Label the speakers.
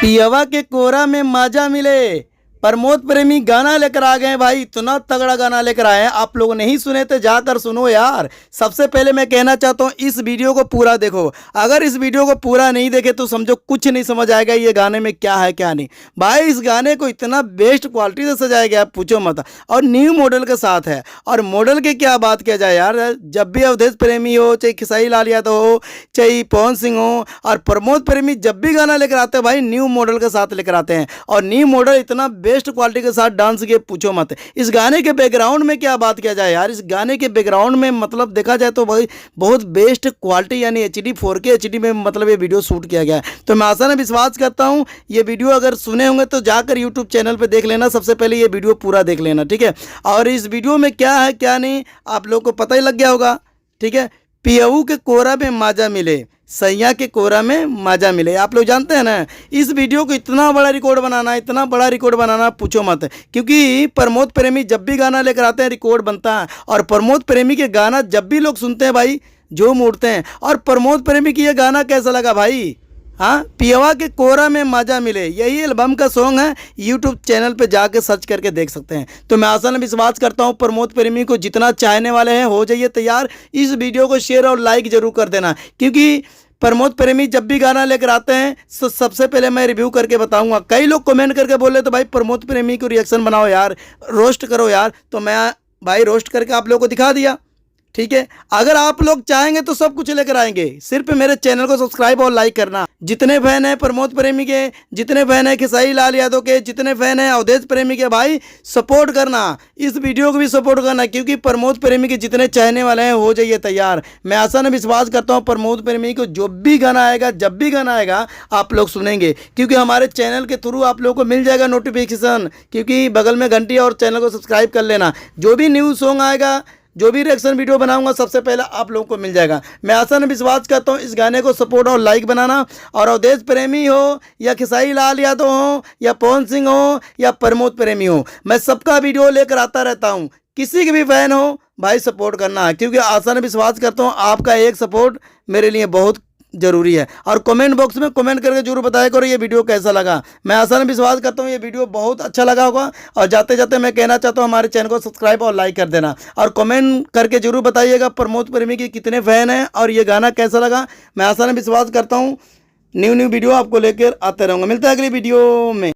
Speaker 1: पियवा के कोरा में माजा मिले। प्रमोद प्रेमी गाना लेकर आ गए हैं भाई, इतना तगड़ा गाना लेकर आए हैं। आप लोगों नहीं सुने तो जाकर सुनो यार। सबसे पहले मैं कहना चाहता हूँ इस वीडियो को पूरा देखो। अगर इस वीडियो को पूरा नहीं देखे तो समझो कुछ नहीं समझ आएगा ये गाने में क्या है क्या नहीं। भाई इस गाने को इतना बेस्ट क्वालिटी से सजाया गया पूछो मत, और न्यू मॉडल के साथ है। और मॉडल की क्या बात किया जाए यार, जब भी अवधेश प्रेमी हो, चाहे खेसारी लाल यादव हो, चाहे पवन सिंह हो, और प्रमोद प्रेमी जब भी गाना लेकर आते हैं भाई न्यू मॉडल के साथ लेकर आते हैं। और न्यू मॉडल इतना बेस्ट क्वालिटी के साथ डांस किए पूछो मत। इस गाने के बैकग्राउंड में क्या बात किया जाए यार, इस गाने के बैकग्राउंड में मतलब देखा जाए तो भाई बहुत बेस्ट क्वालिटी यानी HD 4K HD में मतलब ये वीडियो शूट किया गया है। तो मैं आशा विश्वास करता हूँ ये वीडियो अगर सुने होंगे तो जाकर यूट्यूब चैनल पर देख लेना। सबसे पहले ये वीडियो पूरा देख लेना, ठीक है। और इस वीडियो में क्या है क्या नहीं आप लोग को पता ही लग गया होगा, ठीक है। पियऊ के कोरा में माजा मिले, सैया के कोरा में माजा मिले, आप लोग जानते हैं ना। इस वीडियो को इतना बड़ा रिकॉर्ड बनाना, इतना बड़ा रिकॉर्ड बनाना पूछो मत, क्योंकि प्रमोद प्रेमी जब भी गाना लेकर आते हैं रिकॉर्ड बनता है। और प्रमोद प्रेमी के गाना जब भी लोग सुनते हैं भाई जो उठते हैं। और प्रमोद प्रेमी की ये गाना कैसा लगा भाई, हाँ, पियवा के कोरा में माजा मिले, यही एल्बम का सॉन्ग है। यूट्यूब चैनल पे जाके सर्च करके देख सकते हैं। तो मैं आशा विश्वास करता हूँ प्रमोद प्रेमी को जितना चाहने वाले हैं हो जाइए तैयार। इस वीडियो को शेयर और लाइक जरूर कर देना, क्योंकि प्रमोद प्रेमी जब भी गाना लेकर आते हैं तो सबसे पहले मैं रिव्यू करके बताऊंगा। कई लोग कमेंट करके बोले तो भाई प्रमोद प्रेमी को रिएक्शन बनाओ यार, रोस्ट करो यार, तो मैं भाई रोस्ट करके आप लोगों को दिखा दिया, ठीक है। अगर आप लोग चाहेंगे तो सब कुछ लेकर आएंगे, सिर्फ मेरे चैनल को सब्सक्राइब और लाइक करना। जितने फैन हैं प्रमोद प्रेमी के, जितने फैन हैं खेसारी लाल यादव के, जितने फैन हैं अवधेश प्रेमी के, भाई सपोर्ट करना, इस वीडियो को भी सपोर्ट करना, क्योंकि प्रमोद प्रेमी के जितने चाहने वाले हैं हो जाइए तैयार। मैं आशा ने विश्वास करता हूँ प्रमोद प्रेमी को जो भी गाना आएगा, जब भी गाना आएगा आप लोग सुनेंगे, क्योंकि हमारे चैनल के थ्रू आप लोग को मिल जाएगा नोटिफिकेशन, क्योंकि बगल में घंटी और चैनल को सब्सक्राइब कर लेना। जो भी न्यू सॉन्ग आएगा, जो भी रिएक्शन वीडियो बनाऊंगा सबसे पहले आप लोगों को मिल जाएगा। मैं आशा ने विश्वास करता हूँ इस गाने को सपोर्ट और लाइक बनाना। और अवधेश प्रेमी हो या खेसारी लाल यादव हो या पवन सिंह हो या प्रमोद प्रेमी हो, मैं सबका वीडियो लेकर आता रहता हूँ। किसी के भी फैन हो भाई सपोर्ट करना है, क्योंकि आशा ने विश्वास करता हूँ आपका एक सपोर्ट मेरे लिए बहुत जरूरी है। और कमेंट बॉक्स में कमेंट करके जरूर बताया करो ये वीडियो कैसा लगा। मैं आशा ने विश्वास करता हूँ ये वीडियो बहुत अच्छा लगा होगा। और जाते जाते मैं कहना चाहता हूँ हमारे चैनल को सब्सक्राइब और लाइक कर देना, और कमेंट करके जरूर बताइएगा प्रमोद प्रेमी के कितने फैन हैं और ये गाना कैसा लगा। मैं आशा ने विश्वास करता हूँ न्यू वीडियो आपको लेकर आते रहूँगा। मिलता है अगली वीडियो में।